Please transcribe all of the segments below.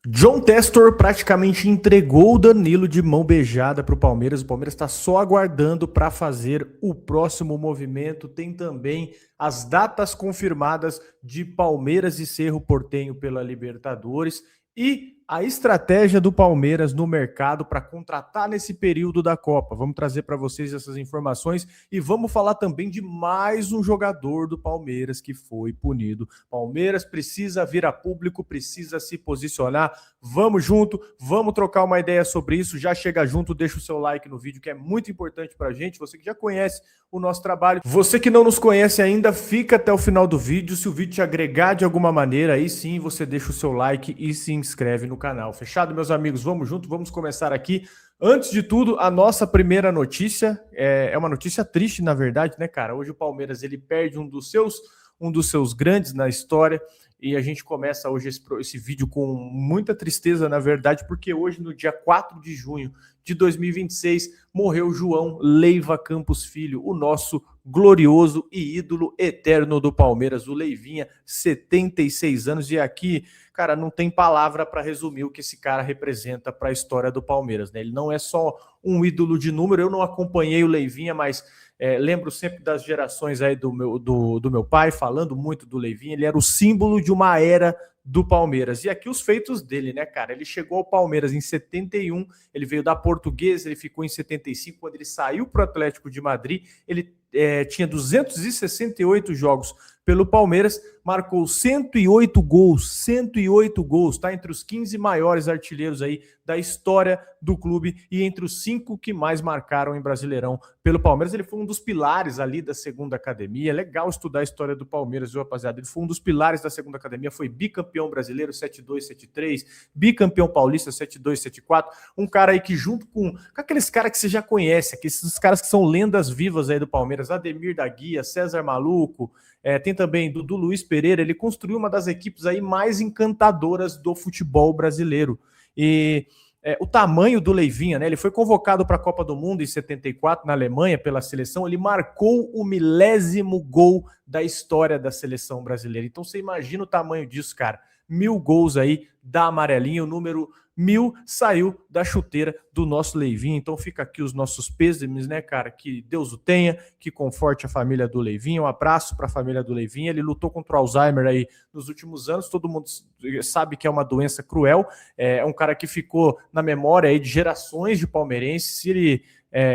John Testor praticamente entregou o Danilo de mão beijada para o Palmeiras. O Palmeiras está só aguardando para fazer o próximo movimento. Tem também as datas confirmadas de Palmeiras e Cerro Porteño pela Libertadores e a estratégia do Palmeiras no mercado para contratar nesse período da Copa. Vamos trazer para vocês essas informações e vamos falar também de mais um jogador do Palmeiras que foi punido. Palmeiras precisa vir a público, precisa se posicionar. Vamos junto, vamos trocar uma ideia sobre isso. Já chega junto, deixa o seu like no vídeo, que é muito importante para a gente. Você que já conhece o nosso trabalho. Você que não nos conhece ainda, fica até o final do vídeo. Se o vídeo te agregar de alguma maneira, aí sim você deixa o seu like e se inscreve no canal. Fechado, meus amigos? Vamos junto, vamos começar aqui. Antes de tudo, a nossa primeira notícia é uma notícia triste, na verdade, né, cara? Hoje o Palmeiras ele perde um dos seus grandes na história. E a gente começa hoje esse vídeo com muita tristeza, na verdade, porque hoje, no dia 4 de junho de 2026, morreu João Leiva Campos Filho, o nosso glorioso e ídolo eterno do Palmeiras, o Leivinha, 76 anos. E aqui, cara, não tem palavra para resumir o que esse cara representa para a história do Palmeiras, né? Ele não é só um ídolo de número. Eu não acompanhei o Leivinha, mas lembro sempre das gerações aí do meu pai, falando muito do Leivinha. Ele era o símbolo de uma era do Palmeiras. E aqui os feitos dele, né, cara? Ele chegou ao Palmeiras em 71, ele veio da Portuguesa, ele ficou em 75, quando ele saiu para o Atlético de Madrid, ele tinha 268 jogos pelo Palmeiras, marcou 108 gols, está entre os 15 maiores artilheiros aí da história do clube e entre os 5 que mais marcaram em Brasileirão pelo Palmeiras. Ele foi um dos pilares ali da segunda academia. É legal estudar a história do Palmeiras, viu, rapaziada? Ele foi um dos pilares da segunda academia, foi bicampeão brasileiro 72, 73, bicampeão paulista 72, 74. Um cara aí que junto com aqueles caras que você já conhece, esses caras que são lendas vivas aí do Palmeiras, Ademir da Guia, César Maluco, tem também Dudu Luiz Pereira. Ele construiu uma das equipes aí mais encantadoras do futebol brasileiro. E o tamanho do Leivinha, né? Ele foi convocado para a Copa do Mundo em 74 na Alemanha pela seleção. Ele marcou o 1000º gol da história da seleção brasileira. Então você imagina o tamanho disso, cara. 1000 gols aí da amarelinha, o número 1000 saiu da chuteira do nosso Leivinha. Então fica aqui os nossos pêsames, né, cara? Que Deus o tenha, que conforte a família do Leivinha. Um abraço para a família do Leivinha. Ele lutou contra o Alzheimer aí nos últimos anos. Todo mundo sabe que é uma doença cruel. É um cara que ficou na memória aí de gerações de palmeirenses. Ele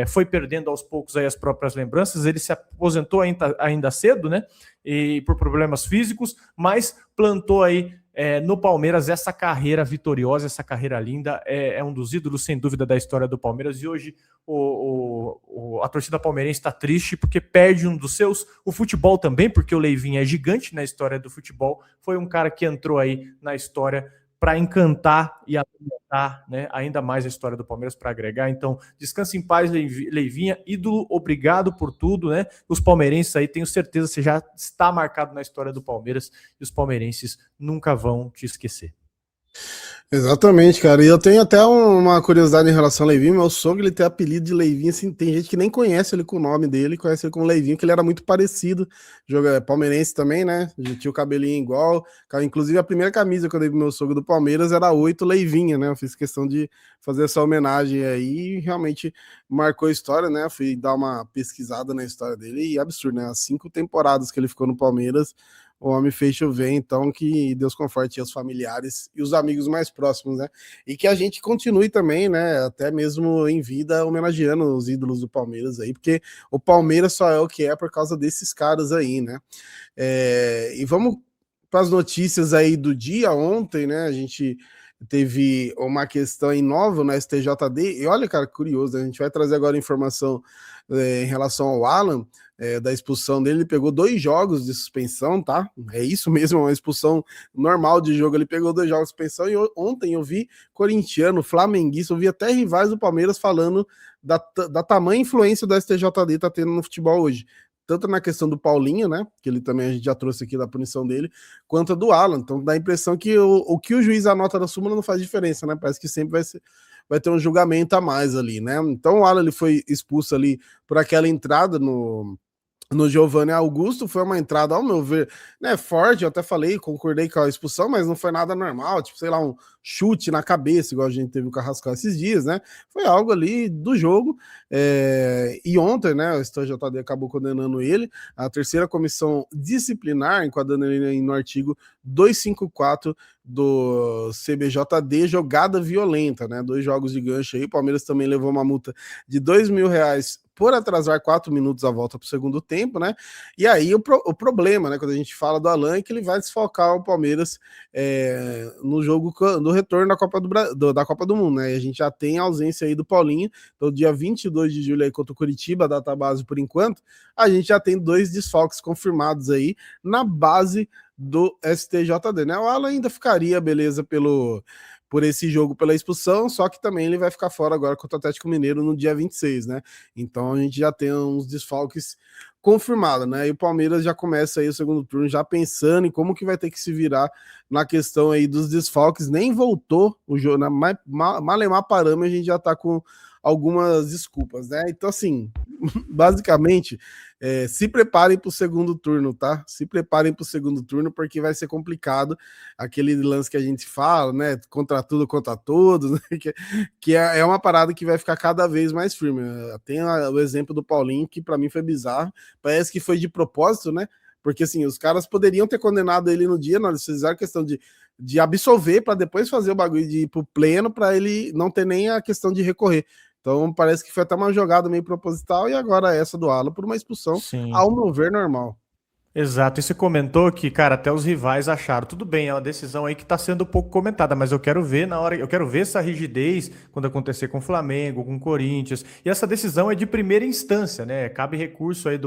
foi perdendo aos poucos aí as próprias lembranças. Ele se aposentou ainda cedo, né? E por problemas físicos, mas plantou aí no Palmeiras essa carreira vitoriosa, essa carreira linda. É um dos ídolos, sem dúvida, da história do Palmeiras. E hoje a torcida palmeirense está triste porque perde um dos seus. O futebol também, porque o Leivinha é gigante na história do futebol. Foi um cara que entrou aí na história para encantar e alimentar, né, ainda mais a história do Palmeiras, para agregar. Então, descanse em paz, Leivinha, ídolo, obrigado por tudo, né? Os palmeirenses aí, tenho certeza, você já está marcado na história do Palmeiras e os palmeirenses nunca vão te esquecer. Exatamente, cara. E eu tenho até uma curiosidade em relação ao Leivinho. Meu sogro, ele tem apelido de Leivinho, assim, tem gente que nem conhece ele com o nome dele, conhece ele como Leivinho, que ele era muito parecido. Joga palmeirense também, né? Tinha o cabelinho igual. Inclusive, a primeira camisa que eu dei pro meu sogro do Palmeiras era 8 Leivinha, né? Eu fiz questão de fazer essa homenagem aí e realmente marcou a história, né? Fui dar uma pesquisada na história dele e absurdo, né? As 5 temporadas que ele ficou no Palmeiras, o homem fez chover. Então que Deus conforte os familiares e os amigos mais próximos, né? E que a gente continue também, né? Até mesmo em vida, homenageando os ídolos do Palmeiras aí, porque o Palmeiras só é o que é por causa desses caras aí, né? E vamos para as notícias aí do dia. Ontem, né? A gente teve uma questão em nova no STJD, e olha, cara, curioso, né? A gente vai trazer agora informação em relação ao Alan, da expulsão dele. Ele pegou 2 jogos de suspensão, tá? É isso mesmo, uma expulsão normal de jogo. Ele pegou 2 jogos de suspensão. E ontem eu vi corintiano, flamenguista, eu vi até rivais do Palmeiras falando da tamanha influência do STJD tá tendo no futebol hoje. Tanto na questão do Paulinho, né? Que ele também, a gente já trouxe aqui da punição dele, quanto a do Alan. Então dá a impressão que o que o juiz anota na súmula não faz diferença, né? Parece que sempre vai ter um julgamento a mais ali, né? Então o Alan, ele foi expulso ali por aquela entrada no Giovanni Augusto. Foi uma entrada, ao meu ver, né, forte. Eu até falei, concordei com a expulsão, mas não foi nada normal, tipo, sei lá, um chute na cabeça, igual a gente teve o Carrascal esses dias, né? Foi algo ali do jogo. E ontem, né, o STJD acabou condenando ele. A terceira comissão disciplinar, enquadrando ele no artigo 254 do CBJD, jogada violenta, né? 2 jogos de gancho aí. O Palmeiras também levou uma multa de R$ 2.000 por atrasar 4 minutos a volta para o segundo tempo, né? E aí o problema, né, quando a gente fala do Alan, é que ele vai desfalcar o Palmeiras no jogo do retorno da Copa do Mundo, né? E a gente já tem a ausência aí do Paulinho. Então, dia 22 de julho aí contra o Curitiba, a data base por enquanto, a gente já tem 2 desfalques confirmados aí na base do STJD, né? O Alan ainda ficaria, beleza, por esse jogo pela expulsão, só que também ele vai ficar fora agora contra o Atlético Mineiro no dia 26, né? Então a gente já tem uns desfalques confirmados, né? E o Palmeiras já começa aí o segundo turno já pensando em como que vai ter que se virar na questão aí dos desfalques. Nem voltou o jogo, na Malemar Parâmetro, a gente já tá com algumas desculpas, né? Então, assim, basicamente, se preparem para o segundo turno, tá? Se preparem para o segundo turno, porque vai ser complicado. Aquele lance que a gente fala, né? Contra tudo, contra todos, né? que é uma parada que vai ficar cada vez mais firme. Tem o exemplo do Paulinho, que para mim foi bizarro. Parece que foi de propósito, né? Porque assim, os caras poderiam ter condenado ele no dia, não, eles fizeram questão de absolver para depois fazer o bagulho de ir pro pleno, para ele não ter nem a questão de recorrer. Então parece que foi até uma jogada meio proposital, e agora essa do Alan por uma expulsão, Sim. ao meu ver, normal. Exato, e você comentou que, cara, até os rivais acharam. Tudo bem, é uma decisão aí que está sendo pouco comentada, mas eu quero ver na hora, eu quero ver essa rigidez quando acontecer com o Flamengo, com o Corinthians. E essa decisão é de primeira instância, né? Cabe recurso aí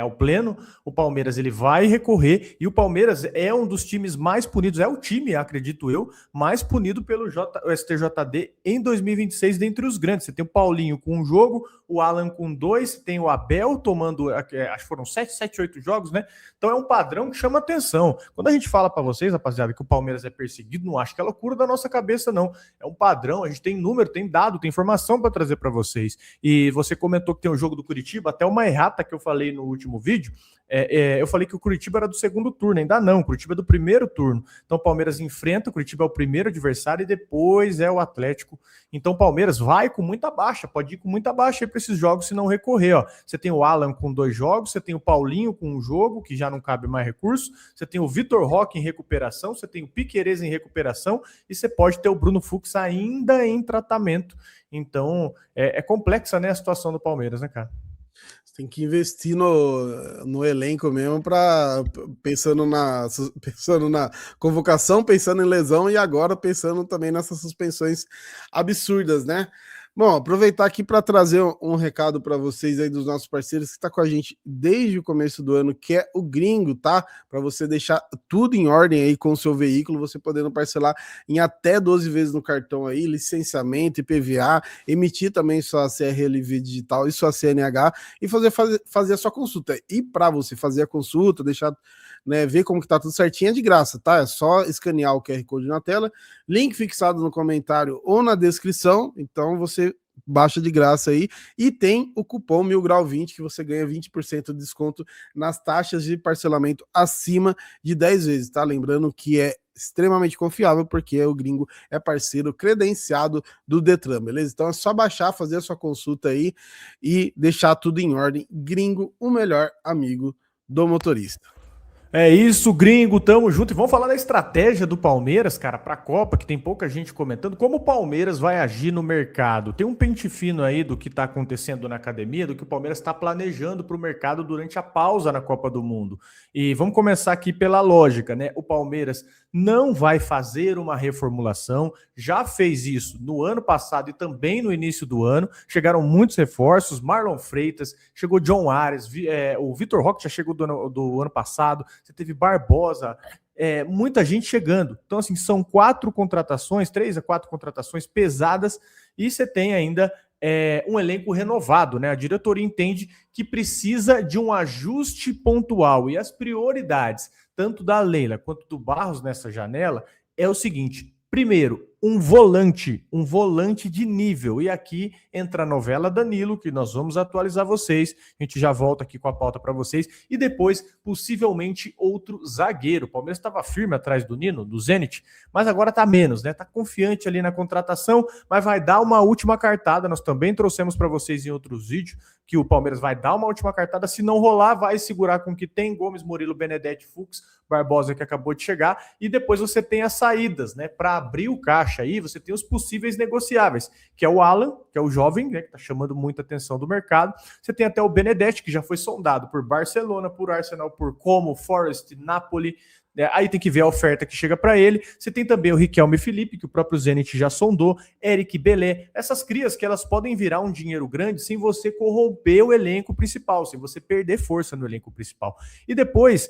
ao pleno. O Palmeiras ele vai recorrer e o Palmeiras é um dos times mais punidos, é o time, acredito eu, mais punido pelo o STJD em 2026 dentre os grandes. Você tem o Paulinho com um jogo, o Alan com 2, tem o Abel tomando, acho que foram 7, 8 jogos, né? Então é um padrão que chama atenção. Quando a gente fala para vocês, rapaziada, que o Palmeiras é perseguido, não acho que é loucura da nossa cabeça, não. É um padrão, a gente tem número, tem dado, tem informação para trazer para vocês. E você comentou que tem o jogo do Curitiba, até uma errata que eu falei no último vídeo, eu falei que o Curitiba era do segundo turno, ainda não, o Curitiba é do primeiro turno. Então o Palmeiras enfrenta, o Curitiba é o primeiro adversário e depois é o Atlético. Então o Palmeiras vai com muita baixa, pode ir com muita baixa para esses jogos se não recorrer. Ó. Você tem o Alan com 2 jogos, você tem o Paulinho com um jogo, que já não cabe mais recurso, você tem o Vitor Roque em recuperação, você tem o Piquerez em recuperação e você pode ter o Bruno Fux ainda em tratamento. Então é complexa, né, a situação do Palmeiras, né, cara? Tem que investir no elenco mesmo, pensando na convocação, pensando em lesão, e agora pensando também nessas suspensões absurdas, né? Bom, aproveitar aqui para trazer um recado para vocês aí dos nossos parceiros que está com a gente desde o começo do ano, que é o Gringo, tá? Para você deixar tudo em ordem aí com o seu veículo, você podendo parcelar em até 12 vezes no cartão aí, licenciamento, IPVA, emitir também sua CRLV digital e sua CNH e fazer a sua consulta. E para você fazer a consulta, deixar, né, ver como que tá tudo certinho, é de graça, tá? É só escanear o QR Code na tela, link fixado no comentário ou na descrição, então você baixa de graça aí, e tem o cupom 1000grau20 que você ganha 20% de desconto nas taxas de parcelamento acima de 10 vezes, tá? Lembrando que é extremamente confiável, porque o Gringo é parceiro credenciado do Detran, beleza? Então é só baixar, fazer a sua consulta aí e deixar tudo em ordem. Gringo, o melhor amigo do motorista. É isso, gringo, tamo junto. E vamos falar da estratégia do Palmeiras, cara, pra Copa, que tem pouca gente comentando. Como o Palmeiras vai agir no mercado? Tem um pente fino aí do que tá acontecendo na academia, do que o Palmeiras está planejando pro mercado durante a pausa na Copa do Mundo. E vamos começar aqui pela lógica, né? O Palmeiras não vai fazer uma reformulação, já fez isso no ano passado e também no início do ano. Chegaram muitos reforços, Marlon Freitas, chegou John Ares, o Vitor Roque já chegou do ano passado, você teve Barbosa, muita gente chegando. Então, assim, são 4 contratações, 3 a 4 contratações pesadas, e você tem ainda um elenco renovado, né? A diretoria entende que precisa de um ajuste pontual, e as prioridades, tanto da Leila quanto do Barros nessa janela, é o seguinte: primeiro, um volante de nível. E aqui entra a novela Danilo, que nós vamos atualizar vocês. A gente já volta aqui com a pauta para vocês. E depois, possivelmente, outro zagueiro. O Palmeiras estava firme atrás do Nino, do Zenit, mas agora está menos, né? Está confiante ali na contratação, mas vai dar uma última cartada. Nós também trouxemos para vocês em outros vídeos que o Palmeiras vai dar uma última cartada. Se não rolar, vai segurar com o que tem: Gomes, Murilo, Benedetti, Fux, Barbosa, que acabou de chegar, e depois você tem as saídas, né? Para abrir o caixa aí, você tem os possíveis negociáveis, que é o Alan, que é o jovem, né, que está chamando muita atenção do mercado. Você tem até o Benedetti, que já foi sondado por Barcelona, por Arsenal, por Como, Forest, Napoli. Aí tem que ver a oferta que chega para ele. Você tem também o Riquelme Felipe, que o próprio Zenit já sondou, Eric Belé. Essas crias que elas podem virar um dinheiro grande sem você corromper o elenco principal, sem você perder força no elenco principal. E depois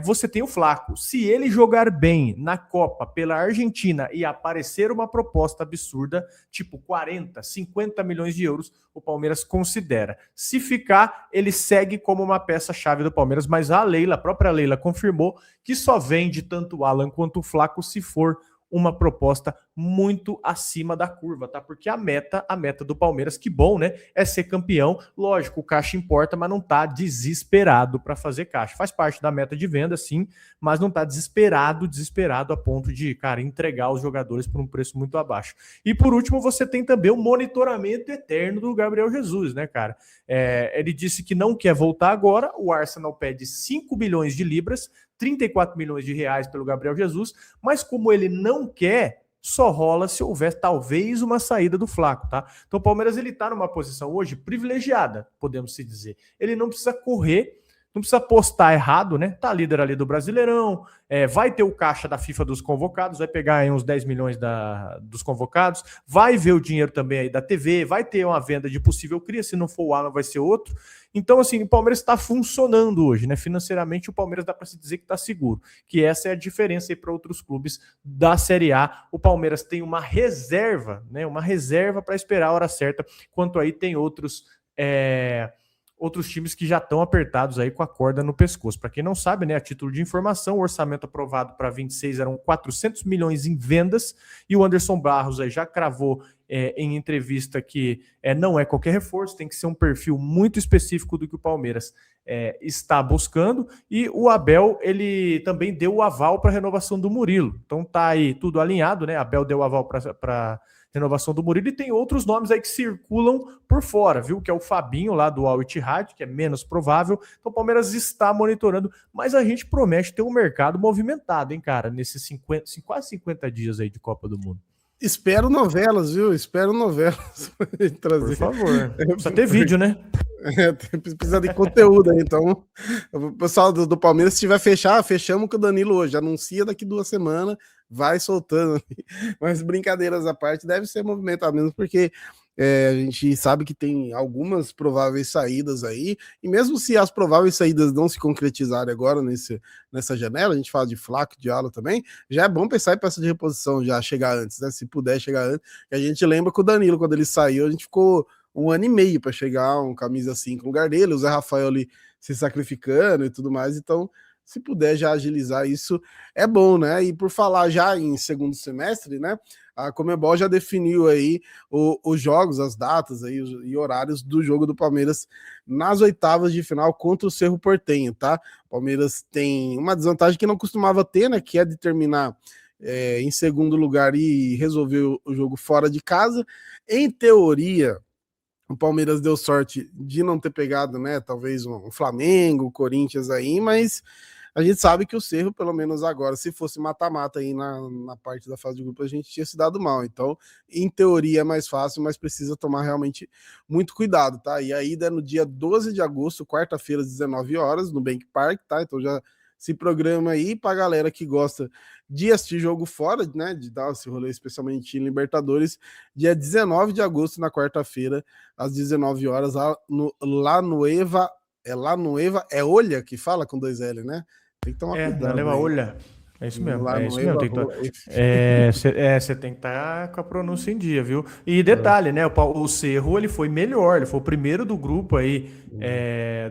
você tem o Flaco. Se ele jogar bem na Copa pela Argentina e aparecer uma proposta absurda, tipo 40, 50 milhões de euros, o Palmeiras considera. Se ficar, ele segue como uma peça-chave do Palmeiras, mas a própria Leila confirmou que só vende tanto o Alan quanto o Flaco se for uma proposta muito acima da curva, tá? Porque a meta do Palmeiras, que bom, né? É ser campeão. Lógico, o caixa importa, mas não tá desesperado para fazer caixa. Faz parte da meta de venda, sim, mas não tá desesperado a ponto de, cara, entregar os jogadores por um preço muito abaixo. E por último, você tem também o monitoramento eterno do Gabriel Jesus, né, cara? Ele disse que não quer voltar agora. O Arsenal pede 5 bilhões de libras, 34 milhões de reais pelo Gabriel Jesus, mas como ele não quer, só rola se houver talvez uma saída do Flaco, tá? Então o Palmeiras ele tá numa posição hoje privilegiada, podemos se dizer. Ele não precisa correr, não precisa apostar errado, né? Tá líder ali do Brasileirão, vai ter o caixa da FIFA dos convocados, vai pegar aí uns 10 milhões dos convocados, vai ver o dinheiro também aí da TV, vai ter uma venda de possível cria, se não for o Alan vai ser outro. Então, assim, o Palmeiras está funcionando hoje, né? Financeiramente, o Palmeiras dá para se dizer que está seguro, que essa é a diferença aí para outros clubes da Série A. O Palmeiras tem uma reserva, né? Uma reserva para esperar a hora certa, quanto aí tem outros times que já estão apertados aí com a corda no pescoço. Para quem não sabe, né, a título de informação, o orçamento aprovado para 26 eram 400 milhões em vendas, e o Anderson Barros aí já cravou em entrevista que não é qualquer reforço, tem que ser um perfil muito específico do que o Palmeiras está buscando, e o Abel, ele também deu o aval para a renovação do Murilo. Então tá aí tudo alinhado, né? Abel deu o aval para renovação do Murilo, e tem outros nomes aí que circulam por fora, viu? Que é o Fabinho lá do Al Ittihad, que é menos provável. Então o Palmeiras está monitorando, mas a gente promete ter um mercado movimentado, hein, cara, nesses quase 50 dias aí de Copa do Mundo. Espero novelas, viu? Espero novelas. Por favor. Precisa ter vídeo, né? Precisa de conteúdo aí, então. O pessoal do Palmeiras, se tiver fechamos com o Danilo hoje. Anuncia daqui 2 semanas, vai soltando. Mas brincadeiras à parte, deve ser movimentado mesmo, porque a gente sabe que tem algumas prováveis saídas aí, e mesmo se as prováveis saídas não se concretizarem agora nessa janela, a gente fala de Flaco, de Alan também, já é bom pensar em peça de reposição, já chegar antes, né? Se puder chegar antes. E a gente lembra que o Danilo, quando ele saiu, a gente ficou 1 ano e meio para chegar um camisa 5 no lugar dele, o Zé Rafael ali se sacrificando e tudo mais, então se puder já agilizar isso, é bom, né? E por falar já em segundo semestre, né? A Conmebol já definiu aí os jogos, as datas aí, e horários do jogo do Palmeiras nas oitavas de final contra o Cerro Porteño, tá? O Palmeiras tem uma desvantagem que não costumava ter, né? Que é de terminar em segundo lugar e resolver o jogo fora de casa. Em teoria, o Palmeiras deu sorte de não ter pegado, né? Talvez um Flamengo, o Corinthians aí, mas a gente sabe que o Cerro, pelo menos agora, se fosse mata-mata aí na parte da fase de grupo, a gente tinha se dado mal. Então, em teoria é mais fácil, mas precisa tomar realmente muito cuidado, tá? E a ida é no dia 12 de agosto, quarta-feira, às 19 horas, no Bank Park, tá? Então já se programa aí pra galera que gosta de assistir jogo fora, né? De dar esse rolê, especialmente em Libertadores, dia 19 de agosto, na quarta-feira, às 19 horas, lá no Eva. É Olha que fala com 2 L, né? Tem que tomar cuidado. Leva Olha. É isso mesmo. Lá É no isso Eva, mesmo. Você tem que estar com a pronúncia em dia, viu? E detalhe, né? O Cerro ele foi melhor, ele foi o primeiro do grupo aí,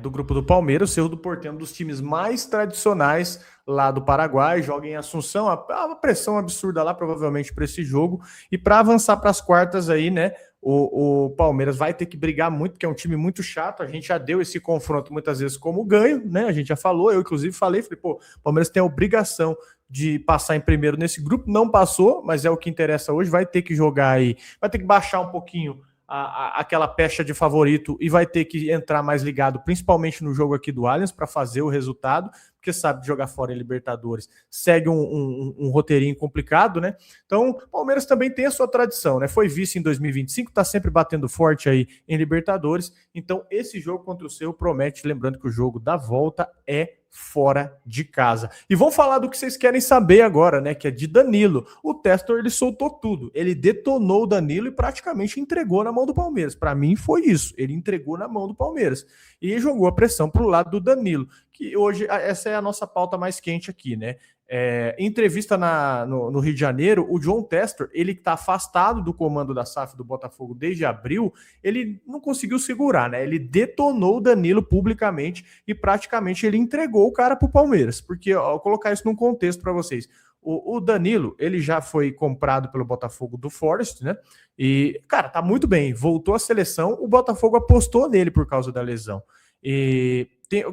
do grupo do Palmeiras. O Cerro do Porteño, um dos times mais tradicionais lá do Paraguai, joga em Assunção, uma pressão absurda lá, provavelmente, para esse jogo. E para avançar para as quartas aí, né? O Palmeiras vai ter que brigar muito, porque é um time muito chato. A gente já deu esse confronto muitas vezes como ganho, né? A gente já falou, eu inclusive falei, pô, o Palmeiras tem a obrigação de passar em primeiro nesse grupo, não passou, mas é o que interessa hoje, vai ter que jogar aí, vai ter que baixar um pouquinho aquela pecha de favorito e vai ter que entrar mais ligado, principalmente no jogo aqui do Allianz, para fazer o resultado, porque sabe jogar fora em Libertadores, segue um roteirinho complicado, né? Então, o Palmeiras também tem a sua tradição, né? Foi vice em 2025, tá sempre batendo forte aí em Libertadores, então esse jogo contra o seu promete, lembrando que o jogo da volta é fora de casa. E vamos falar do que vocês querem saber agora, né? Que é de Danilo. O Testor, ele soltou tudo. Ele detonou o Danilo e praticamente entregou na mão do Palmeiras. Para mim foi isso. Ele entregou na mão do Palmeiras e jogou a pressão para o lado do Danilo, que hoje essa é a nossa pauta mais quente aqui, né? Entrevista no Rio de Janeiro, o John Testor, ele que está afastado do comando da SAF do Botafogo desde abril, ele não conseguiu segurar, né? Ele detonou o Danilo publicamente e praticamente ele entregou o cara para o Palmeiras, porque ó, vou colocar isso num contexto para vocês. O Danilo, ele já foi comprado pelo Botafogo do Forest, né? E, cara, tá muito bem, voltou à seleção, o Botafogo apostou nele por causa da lesão. E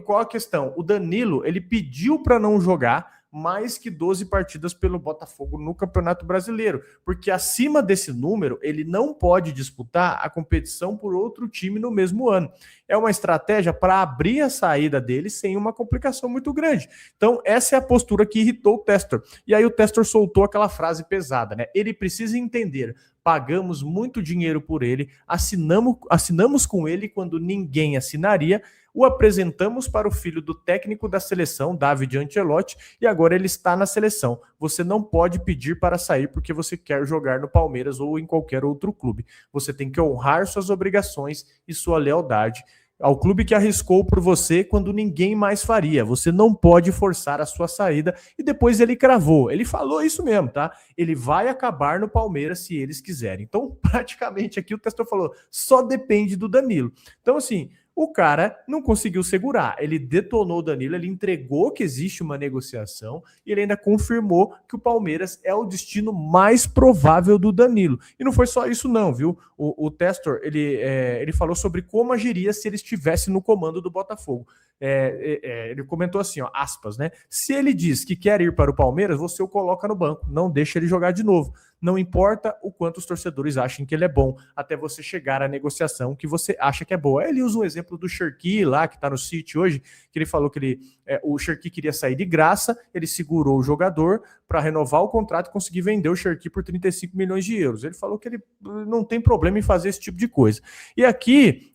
qual a questão? O Danilo, ele pediu para não jogar mais que 12 partidas pelo Botafogo no Campeonato Brasileiro, porque acima desse número, ele não pode disputar a competição por outro time no mesmo ano. É uma estratégia para abrir a saída dele sem uma complicação muito grande. Então, essa é a postura que irritou o Testor. E aí o Testor soltou aquela frase pesada, né? Ele precisa entender, pagamos muito dinheiro por ele, assinamos com ele quando ninguém assinaria, o apresentamos para o filho do técnico da seleção, David Ancelotti, e agora ele está na seleção. Você não pode pedir para sair porque você quer jogar no Palmeiras ou em qualquer outro clube. Você tem que honrar suas obrigações e sua lealdade ao clube que arriscou por você quando ninguém mais faria. Você não pode forçar a sua saída. E depois ele cravou. Ele falou isso mesmo, tá? Ele vai acabar no Palmeiras se eles quiserem. Então, praticamente aqui o Testor falou, só depende do Danilo. Então, assim, o cara não conseguiu segurar, ele detonou o Danilo, ele entregou que existe uma negociação e ele ainda confirmou que o Palmeiras é o destino mais provável do Danilo. E não foi só isso não, viu? O Testor, ele falou sobre como agiria se ele estivesse no comando do Botafogo. Ele comentou assim, ó, aspas, né? Se ele diz que quer ir para o Palmeiras, você o coloca no banco, não deixa ele jogar de novo. Não importa o quanto os torcedores achem que ele é bom, até você chegar à negociação que você acha que é boa. Ele usa um exemplo do Cherki lá, que está no City hoje, que ele falou que o Cherki queria sair de graça, ele segurou o jogador para renovar o contrato e conseguir vender o Cherki por 35 milhões de euros. Ele falou que ele não tem problema em fazer esse tipo de coisa. E aqui,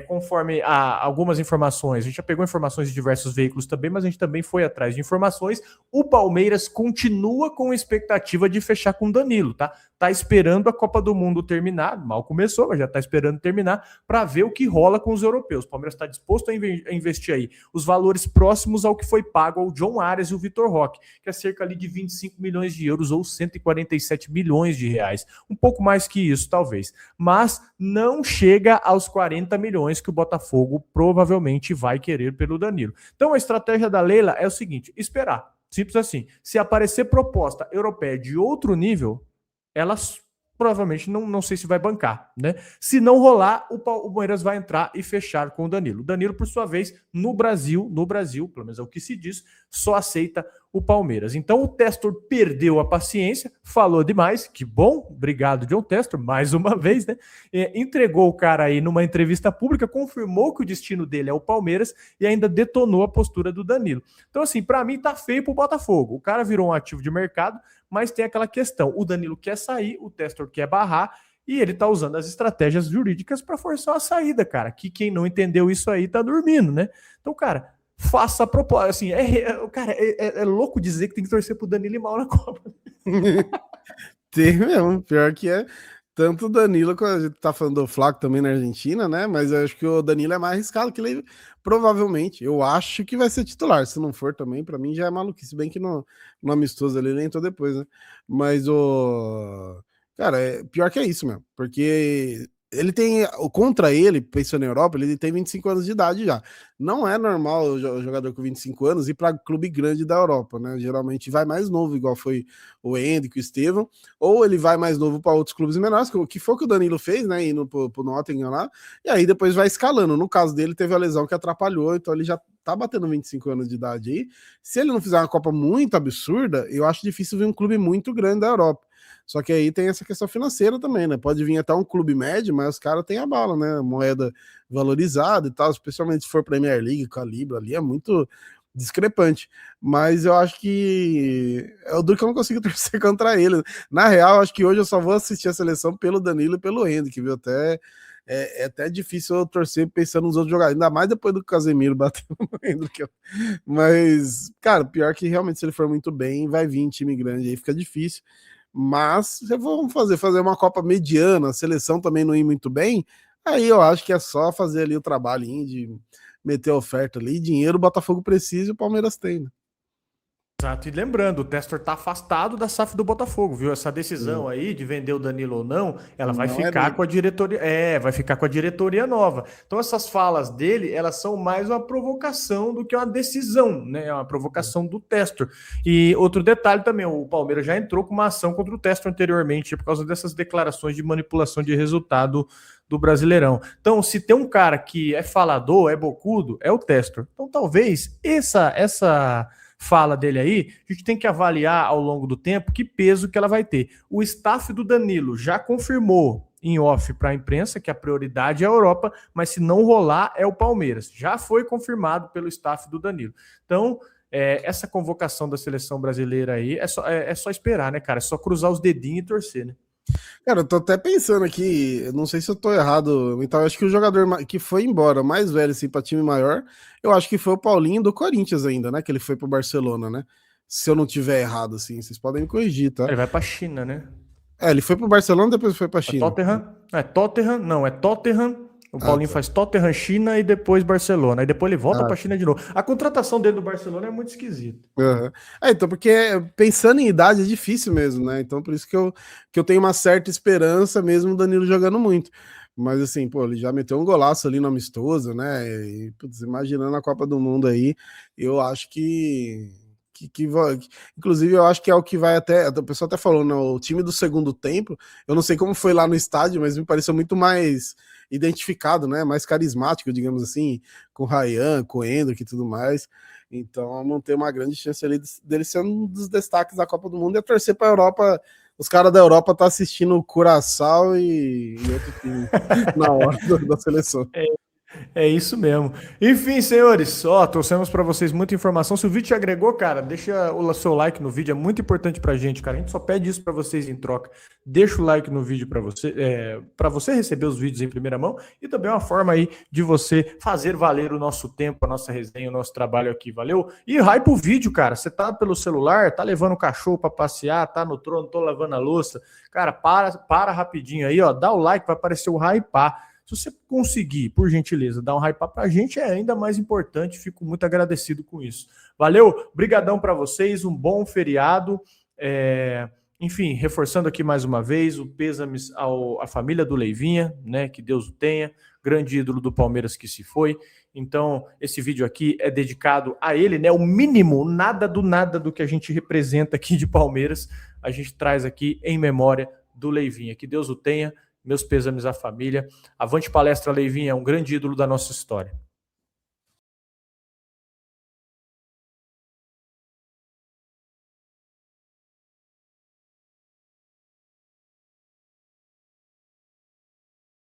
conforme algumas informações, a gente já pegou informações de diversos veículos também, mas a gente também foi atrás de informações, o Palmeiras continua com expectativa de fechar com o Danilo, tá? Tá esperando a Copa do Mundo terminar, mal começou, mas já tá esperando terminar, para ver o que rola com os europeus. O Palmeiras está disposto a investir aí os valores próximos ao que foi pago ao John Arias e o Vitor Roque, que é cerca ali de 25 milhões de euros ou 147 milhões de reais. Um pouco mais que isso, talvez. Mas não chega aos 40 milhões que o Botafogo provavelmente vai querer pelo Danilo. Então a estratégia da Leila é o seguinte, esperar. Simples assim. Se aparecer proposta europeia de outro nível, elas provavelmente não sei se vai bancar, né? Se não rolar, o Palmeiras vai entrar e fechar com o Danilo. O Danilo, por sua vez, no Brasil, pelo menos é o que se diz, só aceita o Palmeiras. Então o Testor perdeu a paciência, falou demais, que bom, obrigado John Testor, mais uma vez, né? Entregou o cara aí numa entrevista pública, confirmou que o destino dele é o Palmeiras e ainda detonou a postura do Danilo. Então assim, para mim tá feio pro Botafogo. O cara virou um ativo de mercado, mas tem aquela questão, o Danilo quer sair, o Testor quer barrar, e ele tá usando as estratégias jurídicas para forçar a saída, cara, que quem não entendeu isso aí tá dormindo, né? Então, cara, faça a proposta, assim, cara, é louco dizer que tem que torcer pro Danilo ir mal na Copa. Tem mesmo, pior que é. Tanto o Danilo, quando a gente tá falando do Flaco também na Argentina, né? Mas eu acho que o Danilo é mais arriscado que ele, provavelmente. Eu acho que vai ser titular. Se não for também, pra mim já é maluquice. Se bem que no amistoso ele nem entrou depois, né? Mas o. Cara, pior que é isso mesmo. Porque ele tem, contra ele, pensando na Europa, ele tem 25 anos de idade já. Não é normal o jogador com 25 anos ir para clube grande da Europa, né? Geralmente vai mais novo, igual foi o Endrick, o Estevão, ou ele vai mais novo para outros clubes menores, que foi o que o Danilo fez, né? Indo pro Nottingham lá, e aí depois vai escalando. No caso dele, teve a lesão que atrapalhou, então ele já tá batendo 25 anos de idade aí. Se ele não fizer uma Copa muito absurda, eu acho difícil ver um clube muito grande da Europa. Só que aí tem essa questão financeira também, né? Pode vir até um clube médio, mas os caras têm a bala, né? Moeda valorizada e tal, especialmente se for Premier League com a Libra ali, é muito discrepante. Mas eu acho que é o duro que eu não consigo torcer contra ele. Na real, acho que hoje eu só vou assistir a seleção pelo Danilo e pelo Henrique, viu? É até difícil eu torcer pensando nos outros jogadores, ainda mais depois do Casemiro batendo no Henrique. Mas, cara, pior que realmente se ele for muito bem, vai vir em time grande aí, fica difícil. Mas se vamos fazer uma Copa mediana, a seleção também não ir muito bem, aí eu acho que é só fazer ali o trabalho de meter a oferta ali, dinheiro o Botafogo precisa e o Palmeiras tem, né? Exato, e lembrando, o Testor tá afastado da SAF do Botafogo, viu? Essa decisão aí de vender o Danilo ou não, ela vai Não é ficar dele. com a diretoria, vai ficar com a diretoria nova. Então essas falas dele, elas são mais uma provocação do que uma decisão, né? É uma provocação do Testor. E outro detalhe também, o Palmeiras já entrou com uma ação contra o Testor anteriormente por causa dessas declarações de manipulação de resultado do Brasileirão. Então, se tem um cara que é falador, é bocudo, é o Testor. Então, talvez essa fala dele aí, a gente tem que avaliar ao longo do tempo que peso que ela vai ter. O staff do Danilo já confirmou em off para a imprensa que a prioridade é a Europa, mas se não rolar é o Palmeiras. Já foi confirmado pelo staff do Danilo. Então, essa convocação da seleção brasileira aí é só esperar, né, cara? É só cruzar os dedinhos e torcer, né? Cara, eu tô até pensando aqui, eu não sei se eu tô errado, então eu acho que o jogador que foi embora, mais velho, assim, pra time maior, eu acho que foi o Paulinho do Corinthians ainda, né? Que ele foi pro Barcelona, né? Se eu não tiver errado, assim, vocês podem me corrigir, tá? Ele vai para a China, né? Ele foi pro Barcelona, depois foi pra É China. Tottenham? É Tottenham? Não, é Tottenham. O Ah, Paulinho tá. faz Tottenham, China e depois Barcelona. Aí depois ele volta Ah, para a China de novo. A contratação dele do Barcelona é muito esquisita. uhum. Então, porque pensando em idade é difícil mesmo, né? Então, por isso que eu tenho uma certa esperança, mesmo o Danilo jogando muito. Mas, assim, pô, ele já meteu um golaço ali no amistoso, né? E, putz, imaginando a Copa do Mundo aí, eu acho inclusive, eu acho que é o que vai até. O pessoal até falou, né? O time do segundo tempo, eu não sei como foi lá no estádio, mas me pareceu muito mais identificado, né? Mais carismático, digamos assim, com o Ryan, com o Endrick e tudo mais. Então, não tem uma grande chance ali dele ser um dos destaques da Copa do Mundo e a torcer para a Europa. Os caras da Europa tá assistindo o Curaçao e outro time na hora da seleção. É isso mesmo. Enfim, senhores, trouxemos para vocês muita informação. Se o vídeo te agregou, cara, deixa o seu like no vídeo, é muito importante pra gente, cara. A gente só pede isso para vocês em troca. Deixa o like no vídeo para você receber os vídeos em primeira mão e também é uma forma aí de você fazer valer o nosso tempo, a nossa resenha, o nosso trabalho aqui, valeu? E hype o vídeo, cara. Você tá pelo celular, tá levando o cachorro para passear, tá no trono, tô lavando a louça. Cara, para rapidinho aí, ó, dá o like, vai aparecer o hypar. Se você conseguir, por gentileza, dar um hype para a gente, é ainda mais importante. Fico muito agradecido com isso. Valeu, brigadão para vocês, um bom feriado. Enfim, reforçando aqui mais uma vez o pêsames à família do Leivinha, né? Que Deus o tenha, grande ídolo do Palmeiras que se foi. Então, esse vídeo aqui é dedicado a ele, né? O mínimo, nada do que a gente representa aqui de Palmeiras, a gente traz aqui em memória do Leivinha. Que Deus o tenha. Meus pêsames à família. Avante palestra, Leivinha, é um grande ídolo da nossa história.